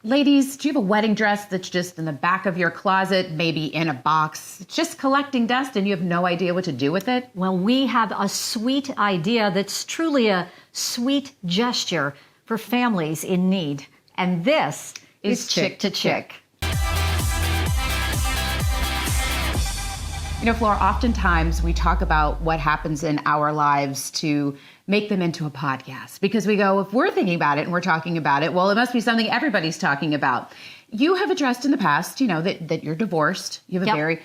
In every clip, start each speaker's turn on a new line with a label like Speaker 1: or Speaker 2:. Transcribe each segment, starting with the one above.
Speaker 1: Ladies, do you have a wedding dress that's just in the back of your closet, maybe in a box? It's just collecting dust and you have no idea what to do with it?
Speaker 2: Well, we have a sweet idea that's truly a sweet gesture for families in need. And this is Chick to Chick.
Speaker 1: You know, Flora, oftentimes we talk about what happens in our lives to make them into a podcast because we go, if we're thinking about it and we're talking about it, well, it must be something everybody's talking about. You have addressed in the past, you know, that you're divorced. You have a very,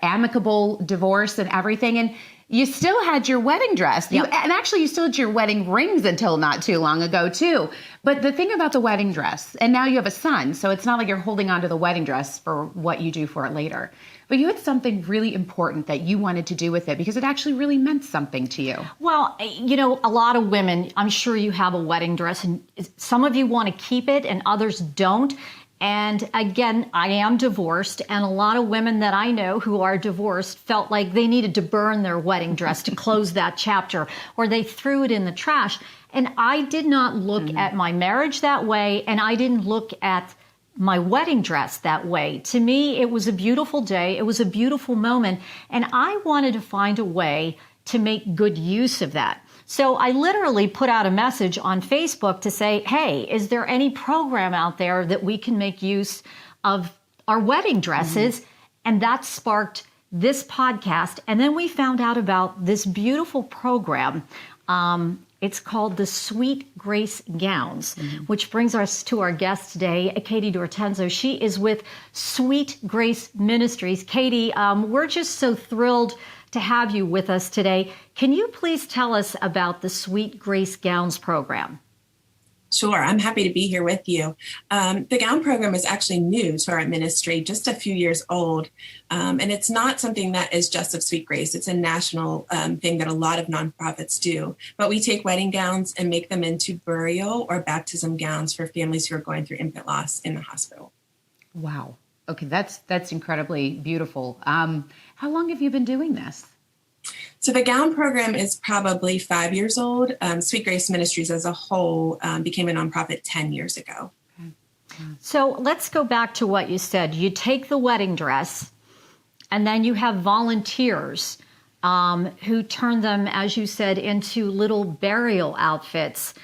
Speaker 1: amicable divorce and everything. And you still had your wedding dress. And actually, you still had your wedding rings until not too long ago, too. But the thing about the wedding dress, and now you have a son, so it's not like you're holding on to the wedding dress for what you do for it later. But you had something really important that you wanted to do with it because it actually really meant something to you.
Speaker 2: Well, you know, a lot of women, I'm sure you have a wedding dress, and some of you want to keep it and others don't. And again, I am divorced, and a lot of women that I know who are divorced felt like they needed to burn their wedding dress to close that chapter, or they threw it in the trash. And I did not look at my marriage that way, and I didn't look at my wedding dress that way. To me, it was a beautiful day. It was a beautiful moment, and I wanted to find a way to make good use of that. So I literally put out a message on Facebook to say, hey, is there any program out there that we can make use of our wedding dresses? And that sparked this podcast. And then we found out about this beautiful program. It's called the Sweet Grace Gowns, which brings us to our guest today, Katie Dortenzo. She is with Sweet Grace Ministries. Katie, we're just so thrilled to have you with us today. Can you please tell us about the Sweet Grace Gowns program?
Speaker 3: Sure, I'm happy to be here with you. The gown program is actually new to our ministry, just a few years old. And it's not something that is just of Sweet Grace. It's a national thing that a lot of nonprofits do. But we take wedding gowns and make them into burial or baptism gowns for families who are going through infant loss in the hospital.
Speaker 1: Wow. Okay, that's incredibly beautiful. How long have you been doing this?
Speaker 3: So the gown program is probably 5 years old. Sweet Grace Ministries as a whole became a nonprofit 10 years ago.
Speaker 2: So let's go back to what you said. You take the wedding dress and then you have volunteers who turn them, as you said, into little burial outfits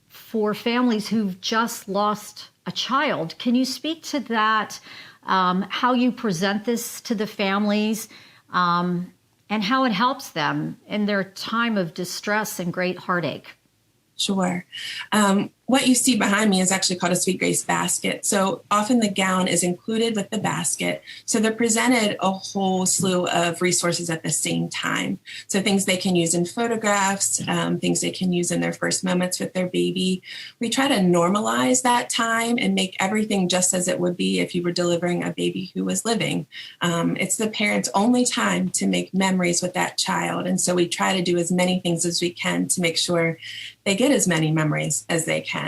Speaker 2: for families who've just lost a child. Can you speak to that, how you present this to the families, and how it helps them in their time of distress and great heartache?
Speaker 3: Sure. What you see behind me is actually called a Sweet Grace basket. So often the gown is included with the basket. So they're presented a whole slew of resources at the same time. So things they can use in photographs, things they can use in their first moments with their baby. We try to normalize that time and make everything just as it would be if you were delivering a baby who was living. It's the parent's only time to make memories with that child. And so we try to do as many things as we can to make sure they get as many memories as they can.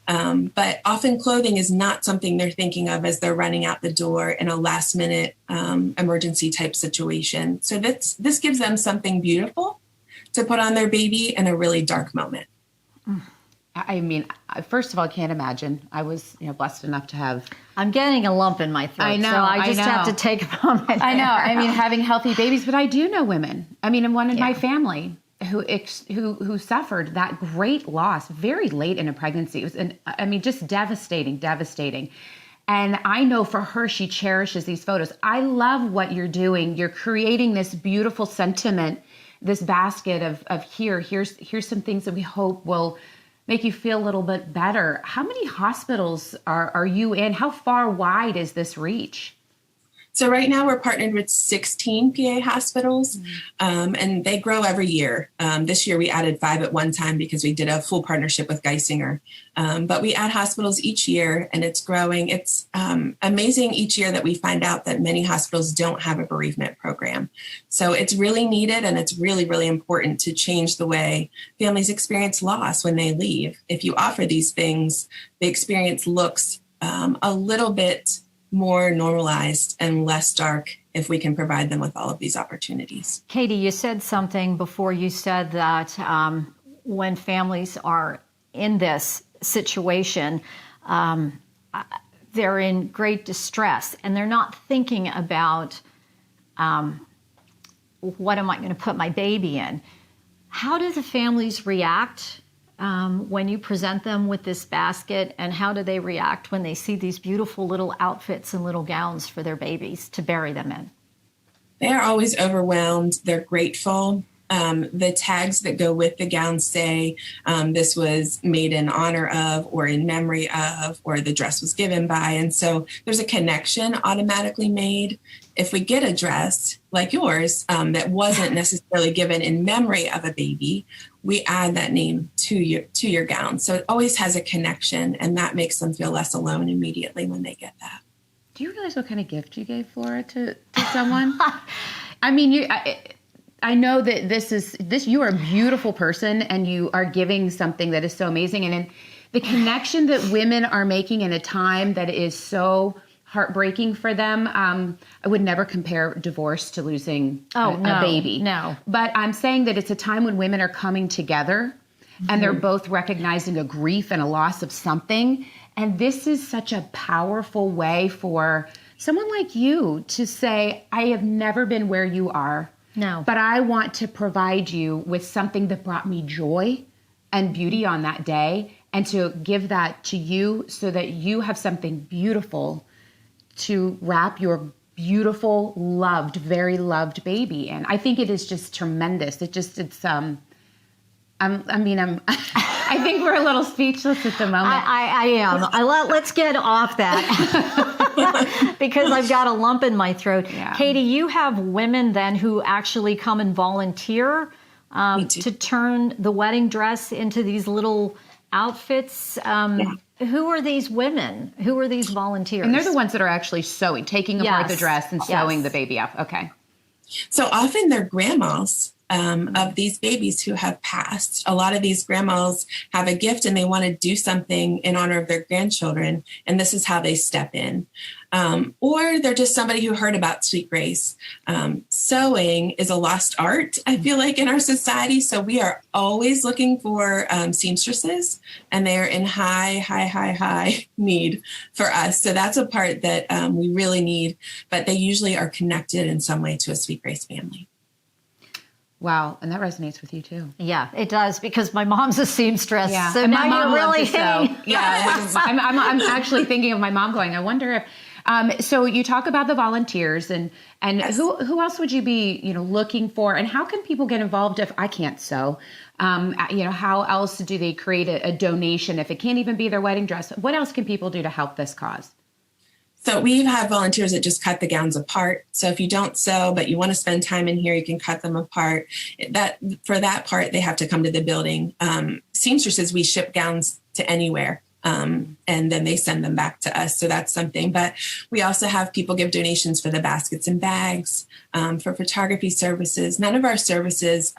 Speaker 3: But often clothing is not something they're thinking of as they're running out the door in a last minute emergency type situation. So this gives them something beautiful to put on their baby in a really dark moment.
Speaker 1: I mean, first of all, I can't imagine. I was blessed enough to have...
Speaker 2: I'm getting a lump in my throat.
Speaker 1: I know.
Speaker 2: So I just have to take a moment.
Speaker 1: I know. I mean, having healthy babies, but I do know women. I mean, and one in my family who suffered that great loss very late in a pregnancy. It was, just devastating. And I know for her, she cherishes these photos. I love what you're doing. You're creating this beautiful sentiment, this basket of here's some things that we hope will make you feel a little bit better. How many hospitals are you in? How far wide is this reach?
Speaker 3: So right now we're partnered with 16 PA hospitals, and they grow every year. This year we added 5 at one time because we did a full partnership with Geisinger. But we add hospitals each year, and it's growing. It's amazing each year that we find out that many hospitals don't have a bereavement program. So it's really needed, and it's really, really important to change the way families experience loss when they leave. If you offer these things, the experience looks a little bit more normalized and less dark if we can provide them with all of these opportunities.
Speaker 2: Katie, you said something before. You said that when families are in this situation, they're in great distress and they're not thinking about what am I going to put my baby in. How do the families react when you present them with this basket, and how do they react when they see these beautiful little outfits and little gowns for their babies to bury them in?
Speaker 3: They're always overwhelmed. They're grateful. The tags that go with the gown say this was made in honor of, or in memory of, or the dress was given by. And so there's a connection automatically made. If we get a dress like yours that wasn't necessarily given in memory of a baby, we add that name to your gown. So it always has a connection, and that makes them feel less alone immediately when they get that.
Speaker 1: Do you realize what kind of gift you gave, Flora, to someone? I mean, I know that this. You are a beautiful person, and you are giving something that is so amazing. And the connection that women are making in a time that is so heartbreaking for them. I would never compare divorce to losing a baby.
Speaker 2: No.
Speaker 1: But I'm saying that it's a time when women are coming together and they're both recognizing a grief and a loss of something. And this is such a powerful way for someone like you to say, I have never been where you are.
Speaker 2: No.
Speaker 1: But I want to provide you with something that brought me joy and beauty on that day, and to give that to you so that you have something beautiful to wrap your beautiful, loved, very loved baby in. I think it is just tremendous. I think we're a little speechless at the moment.
Speaker 2: I am. Let's get off that because I've got a lump in my throat.
Speaker 1: Yeah.
Speaker 2: Katie, you have women then who actually come and volunteer to turn the wedding dress into these little outfits. Who are these women? Who are these volunteers?
Speaker 1: And they're the ones that are actually sewing, taking apart the dress and sewing the baby up. Okay.
Speaker 3: So often they're grandmas of these babies who have passed. A lot of these grandmas have a gift and they want to do something in honor of their grandchildren, and this is how they step in. Or they're just somebody who heard about Sweet Grace. Sewing is a lost art, I feel like, in our society. So we are always looking for seamstresses, and they are in high need for us. So that's a part that we really need, but they usually are connected in some way to a Sweet Grace family.
Speaker 1: Wow, and that resonates with you too.
Speaker 2: Yeah, it does, because my mom's a seamstress.
Speaker 1: Yeah,
Speaker 2: so
Speaker 1: and
Speaker 2: now
Speaker 1: my mom
Speaker 2: you're really
Speaker 1: loves to sew. Yeah, I'm actually thinking of my mom going, I wonder if. So you talk about the volunteers, and yes. who else would you be looking for, and how can people get involved if I can't sew? How else do they create a donation if it can't even be their wedding dress? What else can people do to help this cause?
Speaker 3: So we have volunteers that just cut the gowns apart. So if you don't sew, but you want to spend time in here, you can cut them apart. For that part, they have to come to the building. Seamstresses, we ship gowns to anywhere. And then they send them back to us. So that's something. But we also have people give donations for the baskets and bags, for photography services. None of our services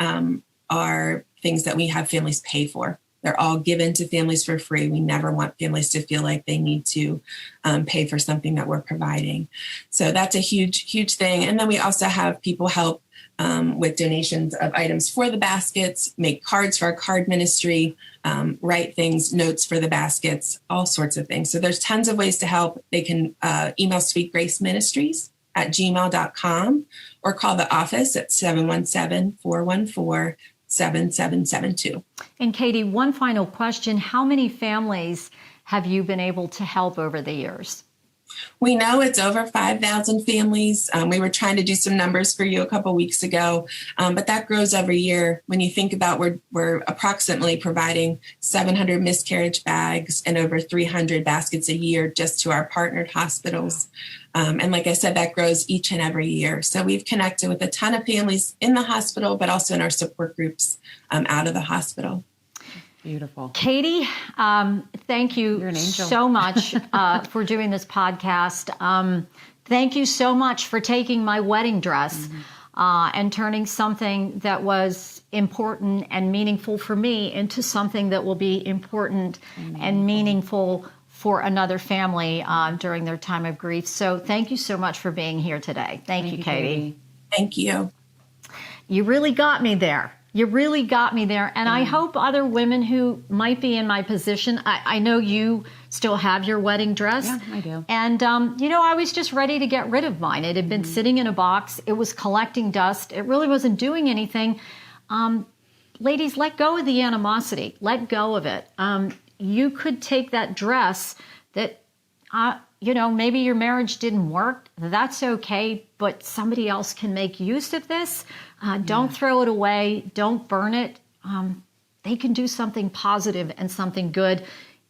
Speaker 3: are things that we have families pay for. They're all given to families for free. We never want families to feel like they need to pay for something that we're providing. So that's a huge thing. And then we also have people help with donations of items for the baskets, make cards for our card ministry, write things, notes for the baskets, all sorts of things. So there's tons of ways to help. They can email Sweet Grace Ministries at gmail.com or call the office at 717-414-7772.
Speaker 2: And Katie, one final question. How many families have you been able to help over the years?
Speaker 3: We know it's over 5,000 families. We were trying to do some numbers for you a couple weeks ago, but that grows every year. When you think about we're approximately providing 700 miscarriage bags and over 300 baskets a year just to our partnered hospitals. And like I said, that grows each and every year. So we've connected with a ton of families in the hospital, but also in our support groups out of the hospital.
Speaker 1: Beautiful.
Speaker 2: Katie, thank you so much for doing this podcast. Thank you so much for taking my wedding dress and turning something that was important and meaningful for me into something that will be important and meaningful for another family during their time of grief. So thank you so much for being here today. Thank you, Katie.
Speaker 3: Thank you.
Speaker 2: You really got me there. You really got me there. And I hope other women who might be in my position, I know you still have your wedding dress.
Speaker 1: Yeah, I do.
Speaker 2: And, I was just ready to get rid of mine. It had been sitting in a box. It was collecting dust. It really wasn't doing anything. Ladies, let go of the animosity. Let go of it. You could take that dress that, maybe your marriage didn't work. That's okay, but somebody else can make use of this. Don't throw it away. Don't burn it. They can do something positive and something good.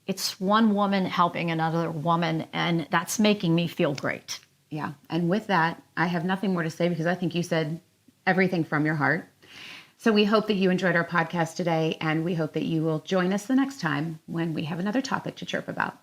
Speaker 2: It's one woman helping another woman, and that's making me feel great.
Speaker 1: Yeah. And with that, I have nothing more to say because I think you said everything from your heart. So we hope that you enjoyed our podcast today, and we hope that you will join us the next time when we have another topic to chirp about.